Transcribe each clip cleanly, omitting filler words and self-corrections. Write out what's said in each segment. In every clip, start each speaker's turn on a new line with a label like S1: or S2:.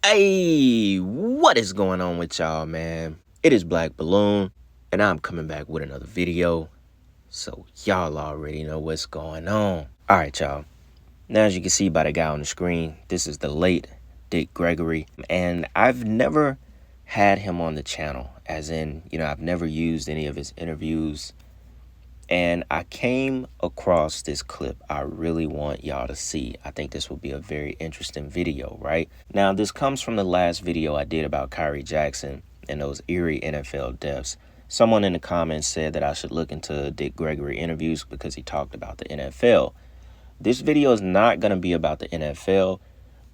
S1: Hey, what is going on with y'all, man? It is Black Balloon, and I'm coming back with another video, so y'all already know what's going on. Alright, y'all. Now, as you can see by the guy on the screen, this is the late Dick Gregory, and I've never had him on the channel, as in, I've never used any of his interviews, and I came across this clip I really want y'all to see. I think this will be a very interesting video, right? Now, this comes from the last video I did about Kyrie Jackson and those eerie NFL deaths. Someone in the comments said that I should look into Dick Gregory interviews because he talked about the NFL. This video is not going to be about the NFL,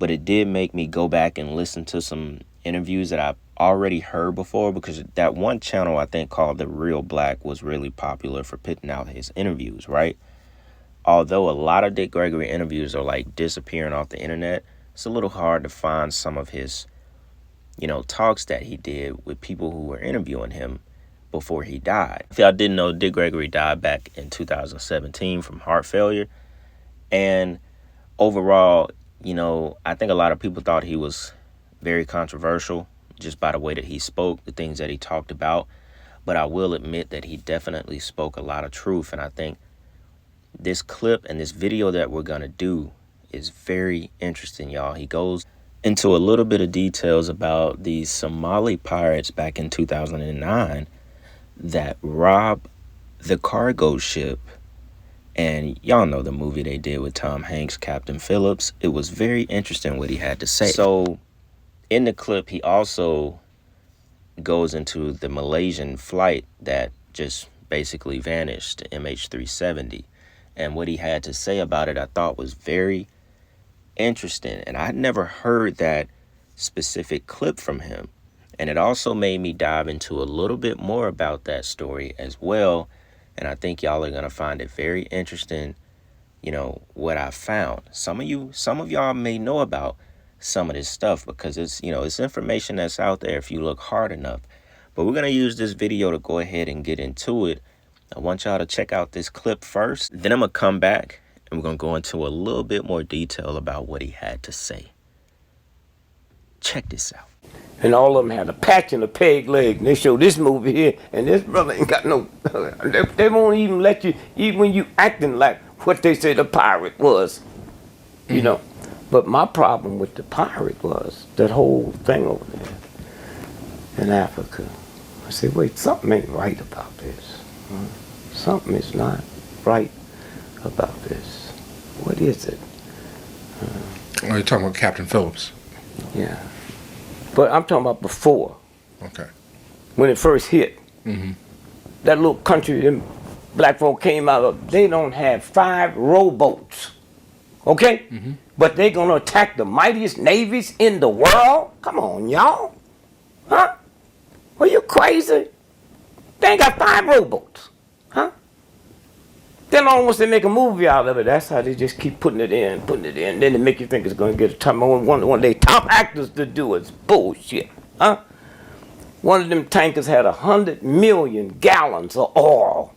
S1: but it did make me go back and listen to some interviews that I've already heard before, because that one channel I think called The Real Black was really popular for putting out his interviews, right? Although a lot of Dick Gregory interviews are like disappearing off the internet, it's a little hard to find some of his, talks that he did with people who were interviewing him before he died. If y'all didn't know, Dick Gregory died back in 2017 from heart failure. And overall, I think a lot of people thought he was very controversial just by the way that he spoke, the things that he talked about. But I will admit that he definitely spoke a lot of truth. And I think this clip and this video that we're going to do is very interesting, y'all. He goes into a little bit of details about these Somali pirates back in 2009 that robbed the cargo ship. And y'all know the movie they did with Tom Hanks, Captain Phillips. It was very interesting what he had to say. So in the clip, he also goes into the Malaysian flight that just basically vanished, the MH370. And what he had to say about it, I thought was very interesting. And I'd never heard that specific clip from him. And it also made me dive into a little bit more about that story as well. And I think y'all are going to find it very interesting, what I found. Some of y'all may know about some of this stuff because it's, it's information that's out there if you look hard enough. But we're going to use this video to go ahead and get into it. I want y'all to check out this clip first. Then I'm going to come back and we're going to go into a little bit more detail about what he had to say. Check this out.
S2: And all of them had a patch and a peg leg. And they show this movie here, and this brother ain't got no. They won't even let you, even when you acting like what they say the pirate was, But my problem with the pirate was that whole thing over there in Africa. I said, wait, something ain't right about this. Something is not right about this. What is it?
S3: You're talking about Captain Phillips.
S2: Yeah. But I'm talking about before.
S3: Okay.
S2: When it first hit. Mm-hmm. That little country them black folk came out of, they don't have 5 rowboats. Okay? Mm-hmm. But they gonna attack the mightiest navies in the world? Come on, y'all. Huh? Are you crazy? They ain't got 5 rowboats. Huh? Then all once they make a movie out of it, that's how they just keep putting it in. Then they make you think it's going to get a time. One of their top actors to do it's bullshit. Huh? One of them tankers had 100 million gallons of oil.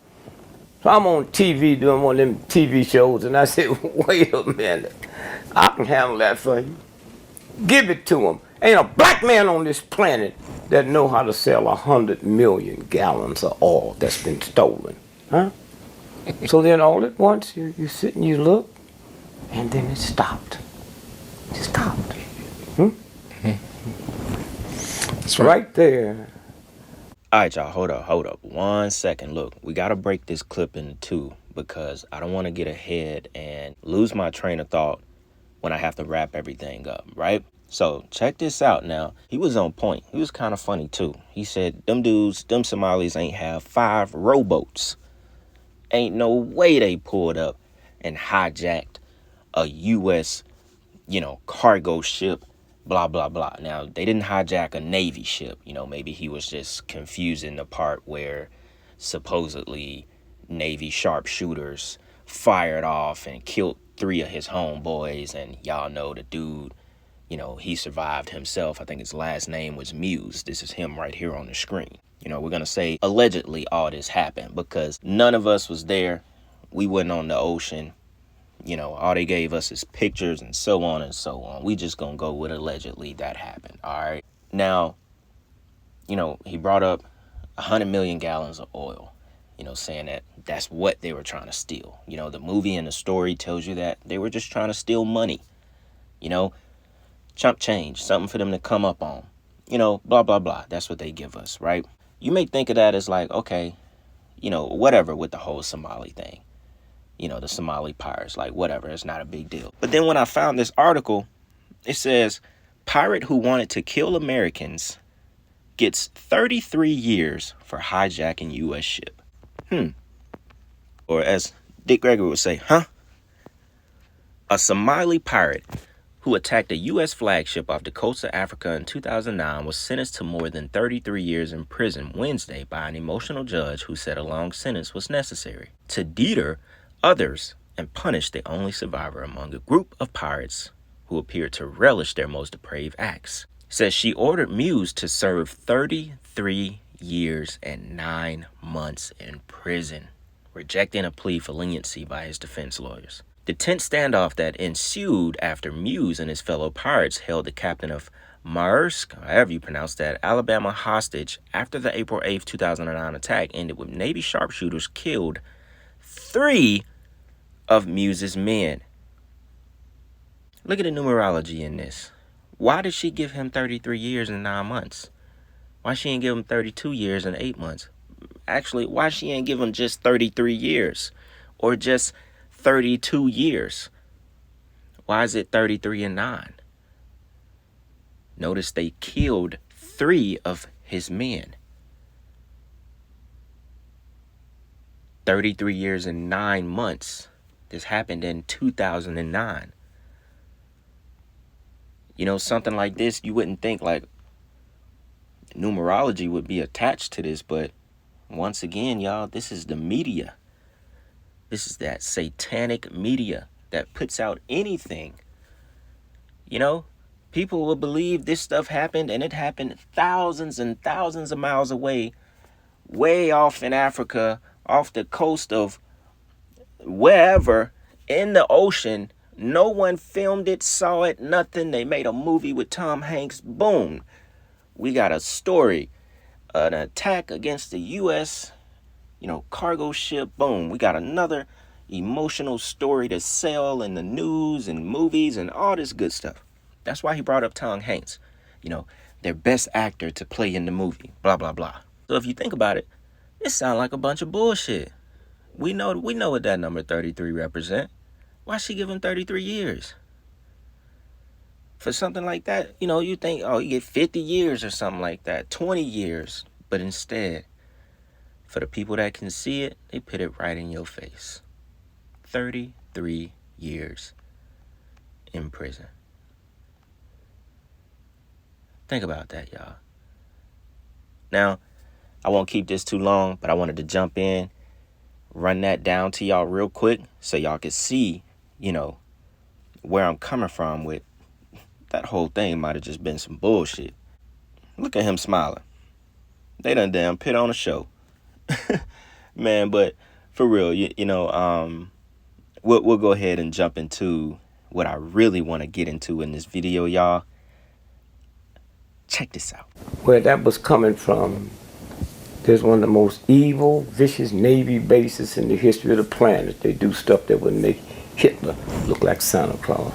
S2: So I'm on TV doing one of them TV shows, and I said, wait a minute. I can handle that for you. Give it to them. Ain't a black man on this planet that know how to sell 100 million gallons of oil that's been stolen. Huh? So then all at once, you sit and you look, and then it stopped. It stopped. That's right there.
S1: All right, y'all, hold up. 1 second. Look, we got to break this clip into 2 because I don't want to get ahead and lose my train of thought when I have to wrap everything up, right? So check this out now. He was on point. He was kind of funny, too. He said, them Somalis ain't have 5 rowboats. Ain't no way they pulled up and hijacked a U.S., cargo ship, blah, blah, blah. Now, they didn't hijack a Navy ship. Maybe he was just confusing the part where supposedly Navy sharpshooters fired off and killed 3 of his homeboys. And y'all know the dude, he survived himself. I think his last name was Muse. This is him right here on the screen. We're going to say allegedly all this happened because none of us was there. We wasn't on the ocean. All they gave us is pictures and so on and so on. We just gonna go with allegedly that happened. All right. Now, he brought up 100 million gallons of oil, saying that that's what they were trying to steal. The movie and the story tells you that they were just trying to steal money, chump change, something for them to come up on, blah, blah, blah. That's what they give us, right? You may think of that as like, okay, whatever with the whole Somali thing, the Somali pirates, like whatever, it's not a big deal. But then when I found this article, it says, pirate who wanted to kill Americans gets 33 years for hijacking U.S. ship. Or as Dick Gregory would say, huh? A Somali pirate who attacked a U.S. flagship off the coast of Africa in 2009 was sentenced to more than 33 years in prison Wednesday by an emotional judge who said a long sentence was necessary to deter others and punish the only survivor among a group of pirates who appeared to relish their most depraved acts. Says she ordered Muse to serve 33 years and 9 months in prison, rejecting a plea for leniency by his defense lawyers. The tense standoff that ensued after Muse and his fellow pirates held the captain of Maersk, however you pronounce that, Alabama hostage after the April 8th, 2009 attack ended with Navy sharpshooters killed 3 of Muse's men. Look at the numerology in this. Why did she give him 33 years and 9 months? Why she ain't give him 32 years and 8 months? Actually, why she ain't give him just 33 years? Or just 32 years? Why is it 33 and 9? Notice they killed 3 of his men. 33 years and 9 months. This happened in 2009. Something like this, you wouldn't think like numerology would be attached to this, but once again, y'all, this is the media. This is that satanic media that puts out anything. People will believe this stuff happened, and it happened thousands and thousands of miles away, way off in Africa, off the coast of wherever, in the ocean. No one filmed it, saw it, nothing. They made a movie with Tom Hanks. Boom. We got a story, an attack against the U.S., cargo ship. Boom. We got another emotional story to sell in the news and movies and all this good stuff. That's why he brought up Tom Hanks, their best actor to play in the movie, blah, blah, blah. So if you think about it, it sounds like a bunch of bullshit. We know what that number 33 represent. Why she give him 33 years? For something like that, you think, you get 50 years or something like that, 20 years. But instead, for the people that can see it, they put it right in your face. 33 years in prison. Think about that, y'all. Now, I won't keep this too long, but I wanted to jump in, run that down to y'all real quick so y'all can see, where I'm coming from with that whole thing. Might have just been some bullshit. Look at him smiling. They done damn put on a show. Man, but for real, we'll go ahead and jump into what I really want to get into in this video, y'all. Check this out.
S2: Where that was coming from, there's one of the most evil, vicious Navy bases in the history of the planet. They do stuff that would make Hitler look like Santa Claus.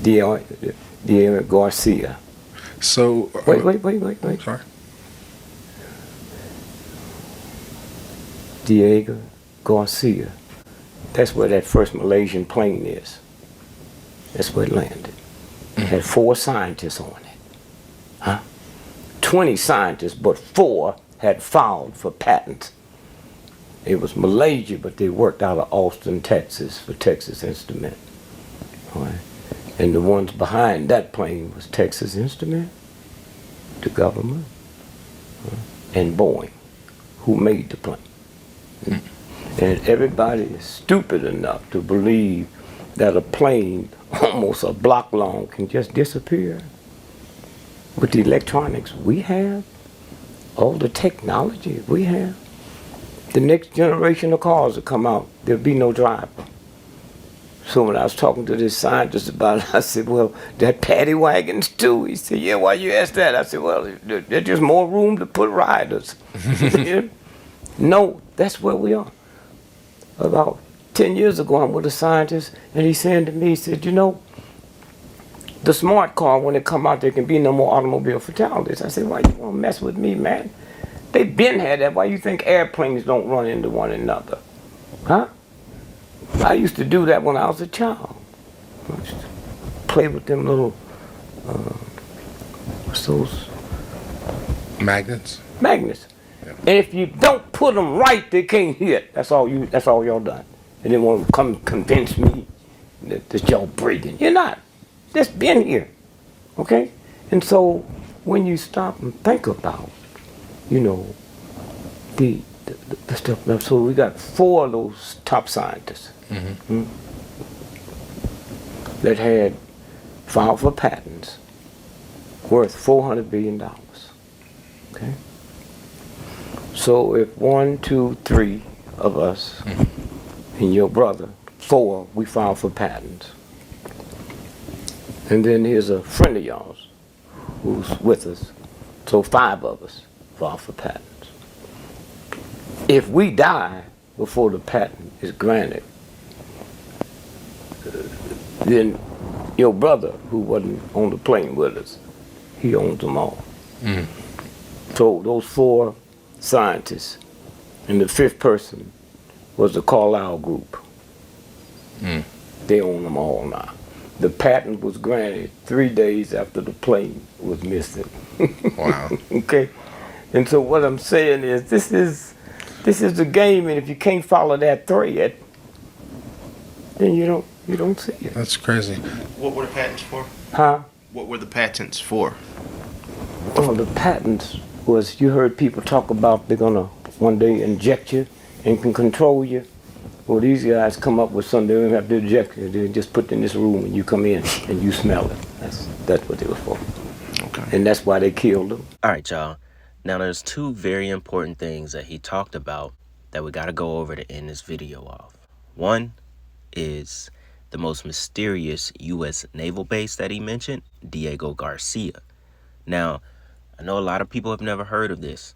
S2: Diego Garcia.
S3: So
S2: Wait.
S3: Sorry.
S2: Diego Garcia. That's where that first Malaysian plane is. That's where it landed. It had 4 scientists on it. Huh? 20 scientists, but 4 had filed for patents. It was Malaysia, but they worked out of Austin, Texas for Texas Instrument. All right. And the ones behind that plane was Texas Instrument, the government, and Boeing, who made the plane. And everybody is stupid enough to believe that a plane almost a block long can just disappear. With the electronics we have, all the technology we have, the next generation of cars will come out, there'll be no driver. So when I was talking to this scientist about it, I said, well, that paddy wagons too. He said, yeah, why you ask that? I said, well, there's just more room to put riders. No, that's where we are. About 10 years ago, I'm with a scientist, and he's saying to me, he said, you know, the smart car, when it come out, there can be no more automobile fatalities. I said, why you want to mess with me, man? They been had that. Why you think airplanes don't run into one another? Huh? I used to do that when I was a child. I used to play with them little, what's those?
S3: Magnets.
S2: Magnets. Yeah. And if you don't put them right, they can't hit. That's all y'all done. And they want to come convince me that y'all breathing. You're not. Just been here. Okay? And so when you stop and think about, you know, the stuff. So we got 4 of those top scientists that had filed for patents worth $400 billion. Okay? So if 1, 2, 3 of us and your brother, 4, we filed for patents. And then here's a friend of yours who's with us. So 5 of us filed for patents. If we die before the patent is granted, then your brother, who wasn't on the plane with us, he owns them all. So those 4 scientists, and the 5th person was the Carlyle Group. They own them all now. The patent was granted 3 days after the plane was missing.
S3: Wow.
S2: Okay? And so what I'm saying is, this is the game, and if you can't follow that thread, then you don't see it.
S3: That's crazy.
S4: What were the patents for?
S2: Huh?
S4: What were the patents for?
S2: Well, the patents was, you heard people talk about they're gonna one day inject you and can control you. Well, these guys come up with something, they don't have to inject you. They just put it in this room and you come in and you smell it. That's what they were for.
S4: Okay.
S2: And that's why they killed them.
S1: All right, y'all. Now, there's 2 very important things that he talked about that we got to go over to end this video off. One is the most mysterious U.S. naval base that he mentioned, Diego Garcia. Now, I know a lot of people have never heard of this,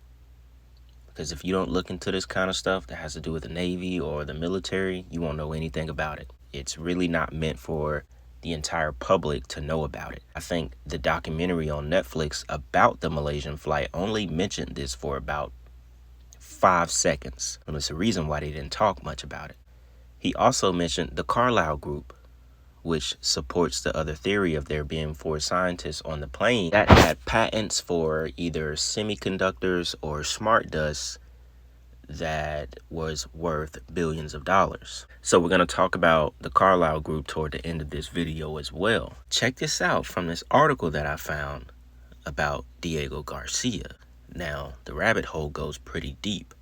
S1: because if you don't look into this kind of stuff that has to do with the Navy or the military, you won't know anything about it. It's really not meant for the entire public to know about it. I think the documentary on Netflix about the Malaysian flight only mentioned this for about 5 seconds. And it's the reason why they didn't talk much about it. He also mentioned the Carlyle Group, which supports the other theory of there being 4 scientists on the plane that had patents for either semiconductors or smart dust that was worth billions of dollars. So we're going to talk about the Carlyle Group toward the end of this video as well. Check this out from this article that I found about Diego Garcia. Now, the rabbit hole goes pretty deep,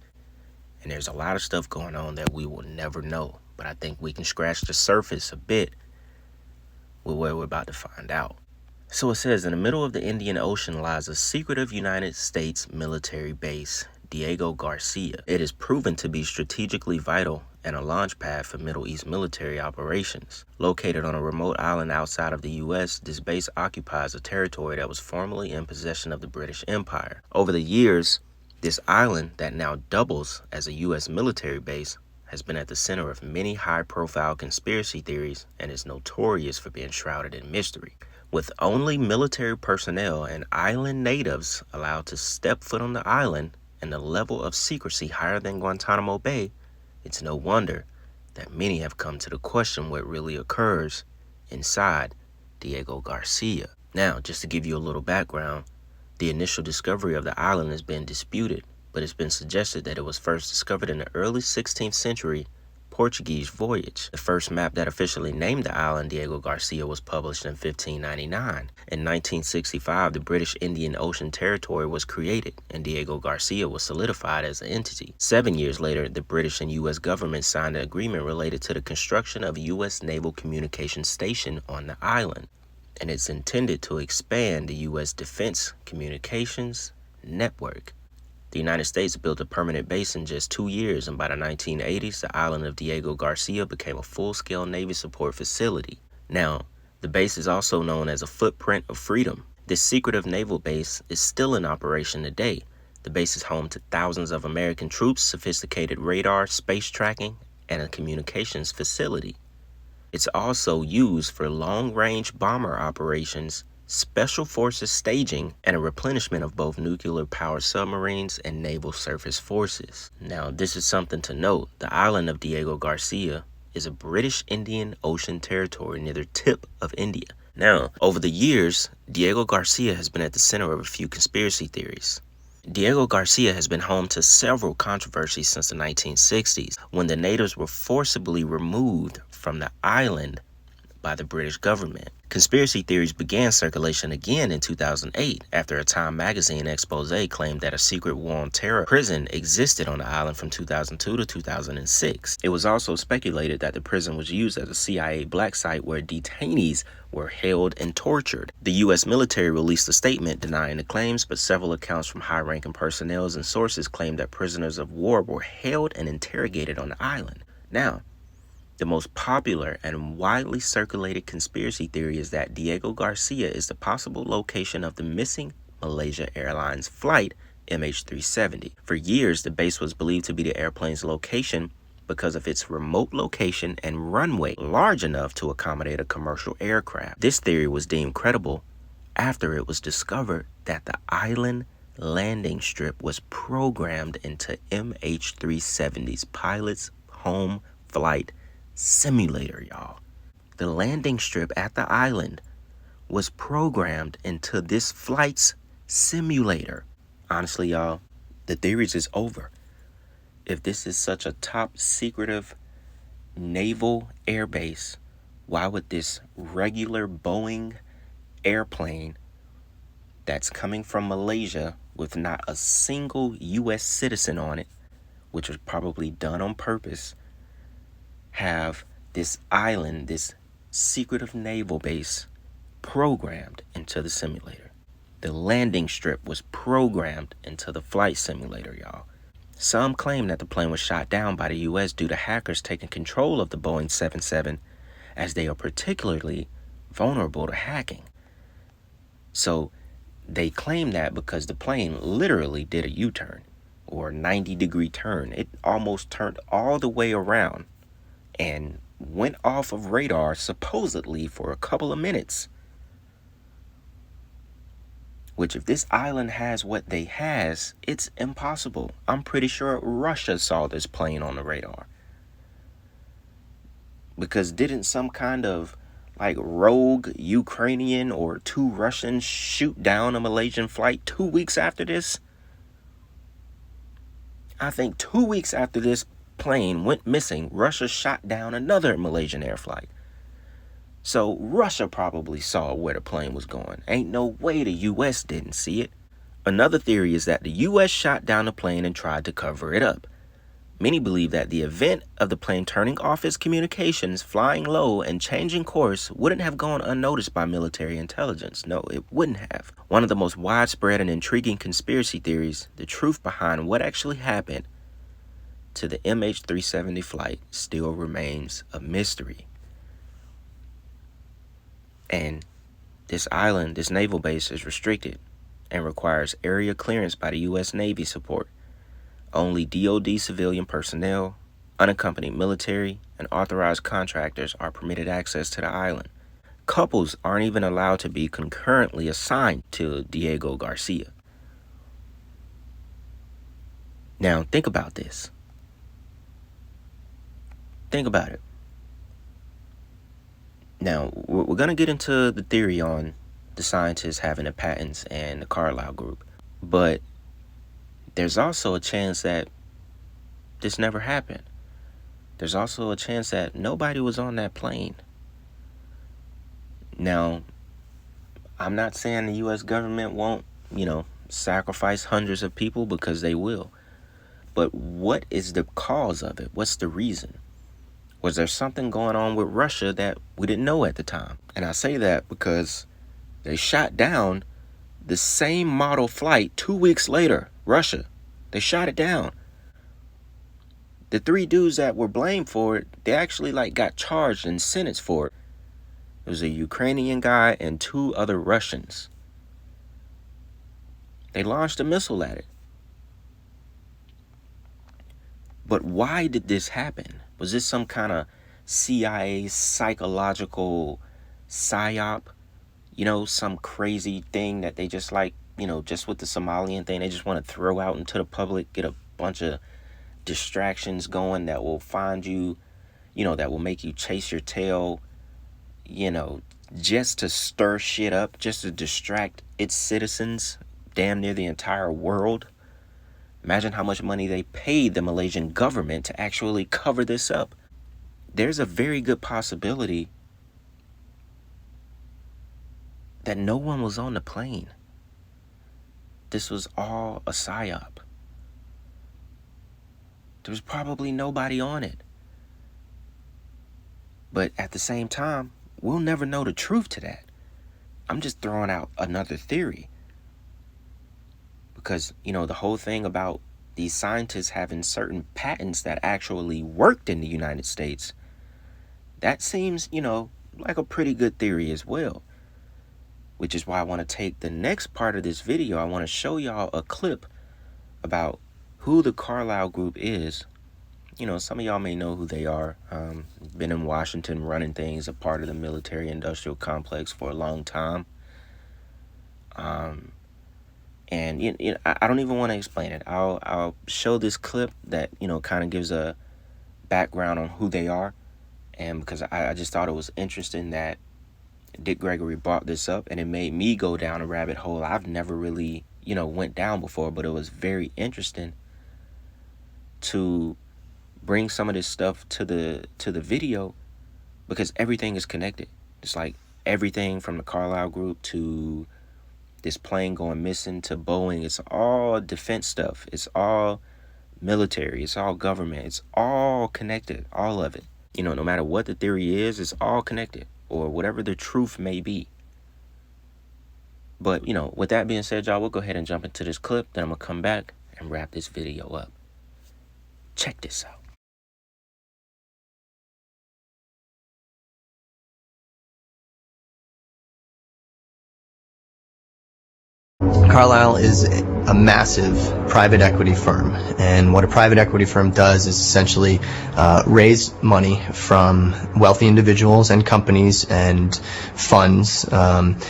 S1: and there's a lot of stuff going on that we will never know, but I think we can scratch the surface a bit with what we're about to find out. So it says, in the middle of the Indian Ocean lies a secretive United States military base, Diego Garcia. It is proven to be strategically vital and a launch pad for Middle East military operations. Located on a remote island outside of the U.S., this base occupies a territory that was formerly in possession of the British Empire. Over the years, this island that now doubles as a U.S. military base has been at the center of many high-profile conspiracy theories and is notorious for being shrouded in mystery. With only military personnel and island natives allowed to step foot on the island and the level of secrecy higher than Guantanamo Bay, it's no wonder that many have come to the question what really occurs inside Diego Garcia. Now, just to give you a little background, the initial discovery of the island has been disputed, but it's been suggested that it was first discovered in the early 16th century Portuguese voyage. The first map that officially named the island Diego Garcia was published in 1599. In 1965, the British Indian Ocean Territory was created, and Diego Garcia was solidified as an entity. 7 years later, the British and U.S. government signed an agreement related to the construction of a U.S. Naval Communications Station on the island, and it's intended to expand the U.S. Defense Communications Network. The United States built a permanent base in just 2 years, and by the 1980s, the island of Diego Garcia became a full-scale Navy support facility. Now, the base is also known as a footprint of freedom. This secretive naval base is still in operation today. The base is home to thousands of American troops, sophisticated radar, space tracking, and a communications facility. It's also used for long-range bomber operations, special forces staging, and a replenishment of both nuclear-powered submarines and naval surface forces. Now, this is something to note. The island of Diego Garcia is a British Indian Ocean territory near the tip of India. Now, over the years, Diego Garcia has been at the center of a few conspiracy theories. Diego Garcia has been home to several controversies since the 1960s, when the natives were forcibly removed from the island by the British government. Conspiracy theories began circulation again in 2008 after a Time magazine expose claimed that a secret war on terror prison existed on the island from 2002 to 2006. It was also speculated that the prison was used as a CIA black site where detainees were held and tortured. The U.S. military released a statement denying the claims, but several accounts from high-ranking personnel and sources claimed that prisoners of war were held and interrogated on the island. Now, the most popular and widely circulated conspiracy theory is that Diego Garcia is the possible location of the missing Malaysia Airlines flight MH370. For years, the base was believed to be the airplane's location because of its remote location and runway large enough to accommodate a commercial aircraft. This theory was deemed credible after it was discovered that the island landing strip was programmed into MH370's pilot's home flight simulator, y'all. The landing strip at the island was programmed into this flight's simulator. Honestly, y'all, the theories is over. If this is such a top secretive naval airbase, why would this regular Boeing airplane that's coming from Malaysia with not a single U.S. citizen on it, which was probably done on purpose, have this island, this secretive naval base, programmed into the simulator? The landing strip was programmed into the flight simulator, y'all. Some claim that the plane was shot down by the U.S. due to hackers taking control of the Boeing 77, as they are particularly vulnerable to hacking. So they claim that because the plane literally did a U-turn, or a 90-degree turn. It almost turned all the way around and went off of radar supposedly for a couple of minutes. Which, if this island has what they has, it's impossible. I'm pretty sure Russia saw this plane on the radar. Because didn't some kind of like rogue Ukrainian or 2 Russians shoot down a Malaysian flight 2 weeks after this? I think 2 weeks after this plane went missing, Russia shot down another Malaysian air flight. So Russia probably saw where the plane was going. Ain't no way the U.S. didn't see it. Another theory is that the U.S. shot down the plane and tried to cover it up. Many believe that the event of the plane turning off its communications, flying low, and changing course wouldn't have gone unnoticed by military intelligence. No, it wouldn't have. One of the most widespread and intriguing conspiracy theories, the truth behind what actually happened to the MH370 flight, still remains a mystery. And this island, this naval base, is restricted and requires area clearance by the U.S. Navy support. Only DoD civilian personnel, unaccompanied military, and authorized contractors are permitted access to the island. Couples aren't even allowed to be concurrently assigned to Diego Garcia. Now, think about this. Think about it. Now, we're going to get into the theory on the scientists having the patents and the Carlyle Group. But there's also a chance that this never happened. There's also a chance that nobody was on that plane. Now, I'm not saying the U.S. government won't, sacrifice hundreds of people, because they will. But what is the cause of it? What's the reason? Was there something going on with Russia that we didn't know at the time? And I say that because they shot down the same model flight 2 weeks later, Russia. They shot it down. The 3 dudes that were blamed for it, they actually like got charged and sentenced for it. It was a Ukrainian guy and 2 other Russians. They launched a missile at it. But why did this happen? Was this some kind of CIA psychological psyop? You know, some crazy thing that they just like, you know, just with the Somalian thing, they just want to throw out into the public, get a bunch of distractions going that will find you, you know, that will make you chase your tail, you know, just to stir shit up, just to distract its citizens, damn near the entire world. Imagine how much money they paid the Malaysian government to actually cover this up. There's a very good possibility that no one was on the plane. This was all a psyop. There was probably nobody on it. But at the same time, we'll never know the truth to that. I'm just throwing out another theory. Because, you know, the whole thing about these scientists having certain patents that actually worked in the United States, that seems, you know, like a pretty good theory as well. Which is why I want to take the next part of this video. I want to show y'all a clip about who the Carlyle Group is. You know, some of y'all may know who they are. Been in Washington running things, a part of the military-industrial complex for a long time. And you know, I don't even want to explain it. I'll show this clip that, you know, kind of gives a background on who they are. And because I just thought it was interesting that Dick Gregory brought this up, and it made me go down a rabbit hole I've never really, you know, went down before, but it was very interesting to bring some of this stuff to the video, because everything is connected. It's like everything from the Carlyle Group to this plane going missing to Boeing. It's all defense stuff. It's all military. It's all government. It's all connected. All of it. You know, no matter what the theory is, it's all connected, or whatever the truth may be. But, you know, with that being said, y'all, we'll go ahead and jump into this clip. Then I'm going to come back and wrap this video up. Check this out.
S5: Carlyle is a massive private equity firm, and what a private equity firm does is essentially raise money from wealthy individuals and companies and funds, and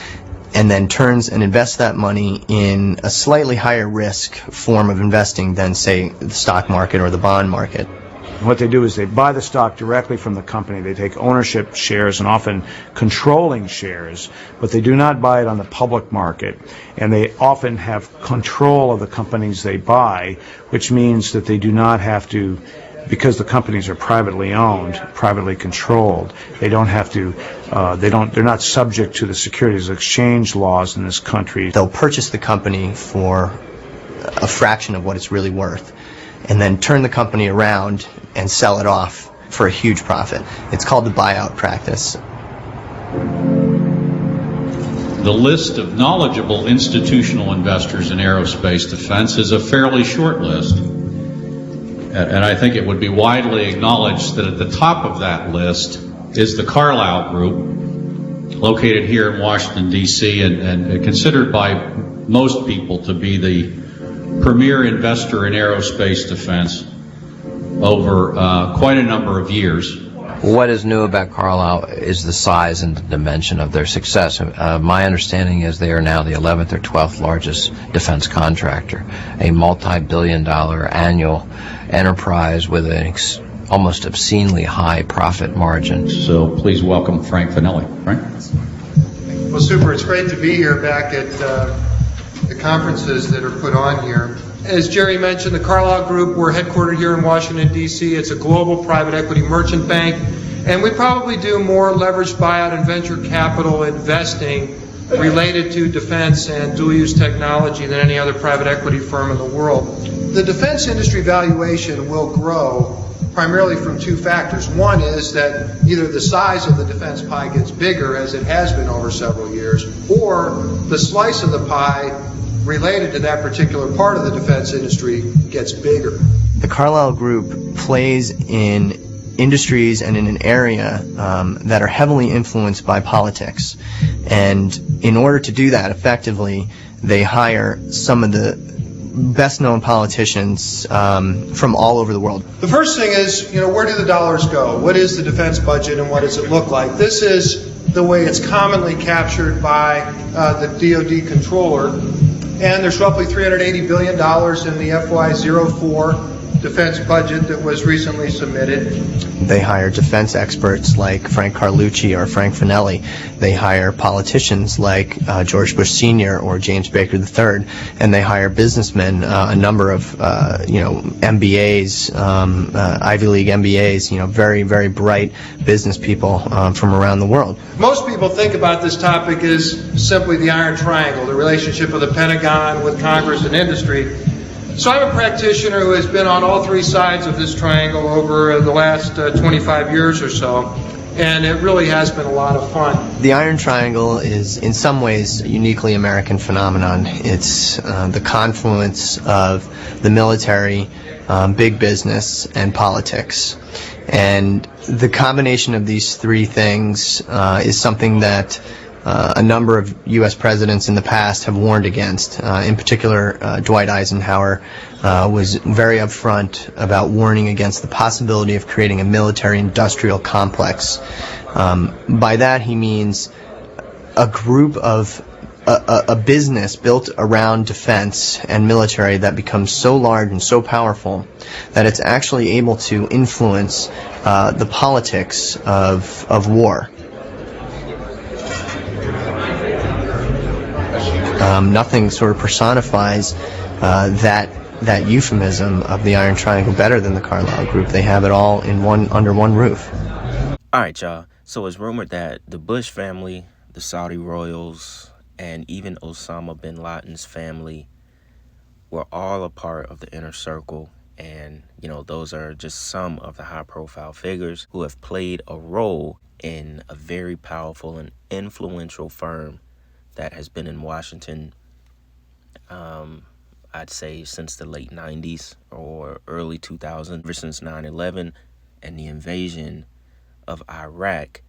S5: then turns and invests that money in a slightly higher risk form of investing than, say, the stock market or the bond market.
S6: What they do is they buy the stock directly from the company. They take ownership shares and often controlling shares, but they do not buy it on the public market. And they often have control of the companies they buy, which means that they do not have to, because the companies are privately owned, privately controlled, they don't have to, they're not subject to the securities exchange laws in this country.
S5: They'll purchase the company for a fraction of what it's really worth, and then turn the company around and sell it off for a huge profit. It's called the buyout practice.
S7: The list of knowledgeable institutional investors in aerospace defense is a fairly short list. And I think it would be widely acknowledged that at the top of that list is the Carlyle Group, located here in Washington, D.C., and considered by most people to be the premier investor in aerospace defense over quite a number of years.
S8: What is new about Carlyle is the size and the dimension of their success. My understanding is they are now the 11th or 12th largest defense contractor, a multi-billion-dollar annual enterprise with an almost obscenely high profit margin.
S7: So please welcome Frank Vanilli. Frank?
S9: Well, super. It's great to be here back at the conferences that are put on here. As Jerry mentioned, the Carlyle Group, we're headquartered here in Washington, D.C. It's a global private equity merchant bank, and we probably do more leveraged buyout and venture capital investing related to defense and dual-use technology than any other private equity firm in the world. The defense industry valuation will grow primarily from 2 factors. One is that either the size of the defense pie gets bigger, as it has been over several years, or the slice of the pie related to that particular part of the defense industry gets bigger.
S5: The Carlyle Group plays in industries and in an area that are heavily influenced by politics. And in order to do that effectively, they hire some of the best-known politicians from all over the world.
S9: The first thing is, where do the dollars go? What is the defense budget and what does it look like? This is the way it's commonly captured by the DoD controller. And there's roughly $380 billion in the FY04 defense budget that was recently submitted.
S5: They hire defense experts like Frank Carlucci or Frank Finelli. They hire politicians like George Bush Sr. or James Baker III, and they hire businessmen, a number of MBAs, Ivy League MBAs, very, very bright business people from around the world.
S9: Most people think about this topic as simply the Iron Triangle, the relationship of the Pentagon with Congress and industry. So I'm a practitioner who has been on all three sides of this triangle over the last 25 years or so, and it really has been a lot of fun.
S5: The Iron Triangle is in some ways a uniquely American phenomenon. It's the confluence of the military, big business, and politics. And the combination of these three things is something that a number of U.S. presidents in the past have warned against. In particular, Dwight Eisenhower was very upfront about warning against the possibility of creating a military-industrial complex. By that he means a group of a business built around defense and military that becomes so large and so powerful that it's actually able to influence the politics of war. Nothing sort of personifies that euphemism of the Iron Triangle better than the Carlyle Group. They have it all in under one roof.
S1: All right, y'all. So it's rumored that the Bush family, the Saudi royals, and even Osama bin Laden's family were all a part of the inner circle. And, those are just some of the high-profile figures who have played a role in a very powerful and influential firm that has been in Washington, I'd say since the late 90s or early 2000s, ever since 9/11 and the invasion of Iraq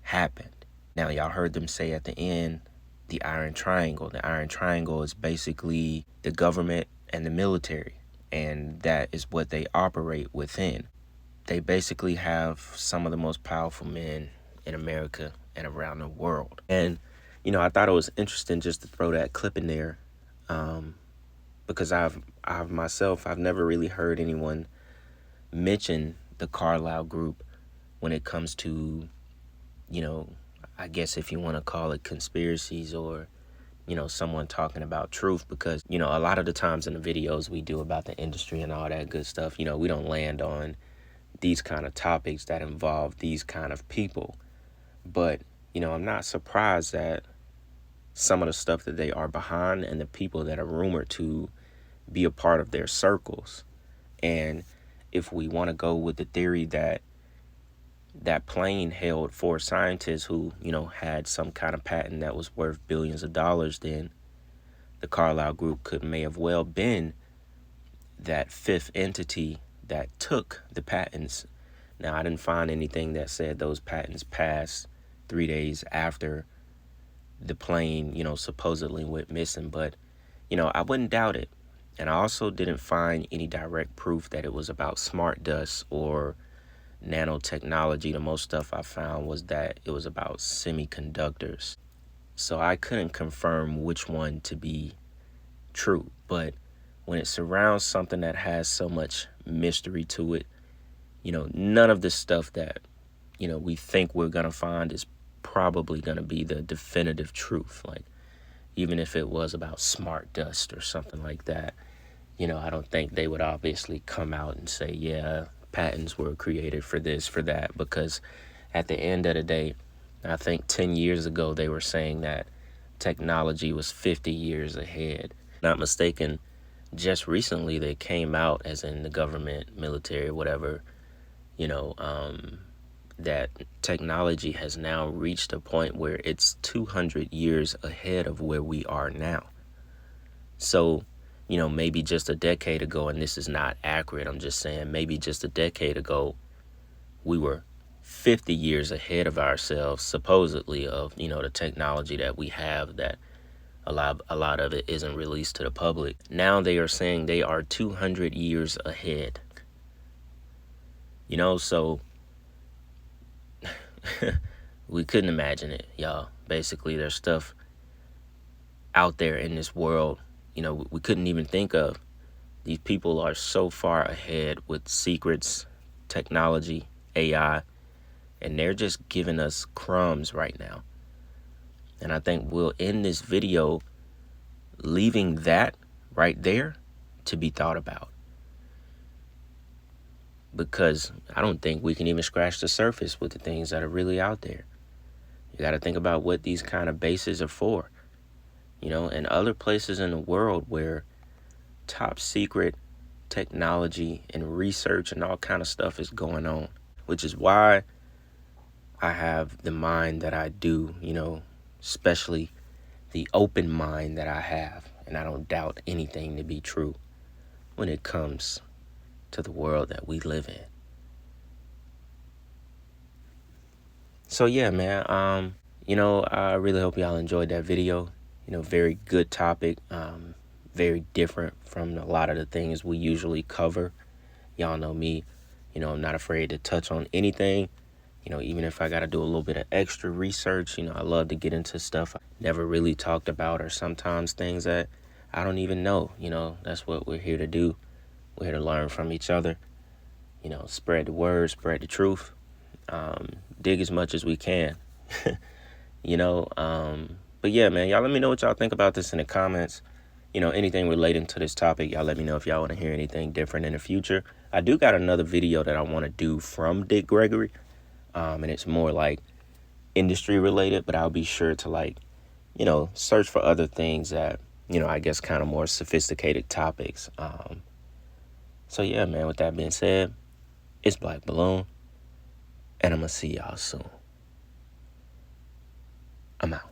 S1: happened. Now, y'all heard them say at the end, the Iron Triangle. The Iron Triangle is basically the government and the military, and that is what they operate within. They basically have some of the most powerful men in America and around the world. And I thought it was interesting just to throw that clip in there, because I've never really heard anyone mention the Carlyle Group when it comes to, I guess if you want to call it conspiracies or, someone talking about truth, because, a lot of the times in the videos we do about the industry and all that good stuff, we don't land on these kind of topics that involve these kind of people. But, I'm not surprised that some of the stuff that they are behind and the people that are rumored to be a part of their circles. And if we want to go with the theory that that plane held 4 scientists who, had some kind of patent that was worth billions of dollars, then the Carlyle Group may have well been that fifth entity that took the patents. Now, I didn't find anything that said those patents passed 3 days after the plane, supposedly went missing, but, I wouldn't doubt it. And I also didn't find any direct proof that it was about smart dust or nanotechnology. The most stuff I found was that it was about semiconductors. So I couldn't confirm which one to be true. But when it surrounds something that has so much mystery to it, none of the stuff that, we think we're going to find is probably going to be the definitive truth. Like, even if it was about smart dust or something like that, I don't think they would obviously come out and say, yeah, patents were created for this, for that, because at the end of the day, I think 10 years ago they were saying that technology was 50 years ahead. Not mistaken, just recently they came out, as in the government, military, whatever, that technology has now reached a point where it's 200 years ahead of where we are now. So, you know, maybe just a decade ago, and this is not accurate, I'm just saying maybe just a decade ago, we were 50 years ahead of ourselves, supposedly, of, you know, the technology that we have, that a lot of it isn't released to the public. Now they are saying they are 200 years ahead. You know, so we couldn't imagine it, y'all. Basically, there's stuff out there in this world, you know, we couldn't even think of. These people are so far ahead with secrets, technology, AI, and they're just giving us crumbs right now. And I think we'll end this video leaving that right there to be thought about. Because I don't think we can even scratch the surface with the things that are really out there. You got to think about what these kind of bases are for. You know, and other places in the world where top secret technology and research and all kind of stuff is going on, which is why I have the mind that I do, you know, especially the open mind that I have, and I don't doubt anything to be true when it comes to the world that we live in. So yeah, man, you know, I really hope y'all enjoyed that video. You know, very good topic, very different from a lot of the things we usually cover. Y'all know me, you know, I'm not afraid to touch on anything. You know, even if I got to do a little bit of extra research, you know, I love to get into stuff I never really talked about, or sometimes things that I don't even know. You know, that's what we're here to do. We're here to learn from each other, you know, spread the word, spread the truth, dig as much as we can, you know. But yeah, man, y'all let me know what y'all think about this in the comments. You know, anything relating to this topic, y'all let me know if y'all want to hear anything different in the future. I do got another video that I want to do from Dick Gregory. And it's more like industry related, but I'll be sure to, like, you know, search for other things that, you know, I guess kind of more sophisticated topics. So yeah, man, with that being said, it's Black Balloon, and I'm gonna see y'all soon. I'm out.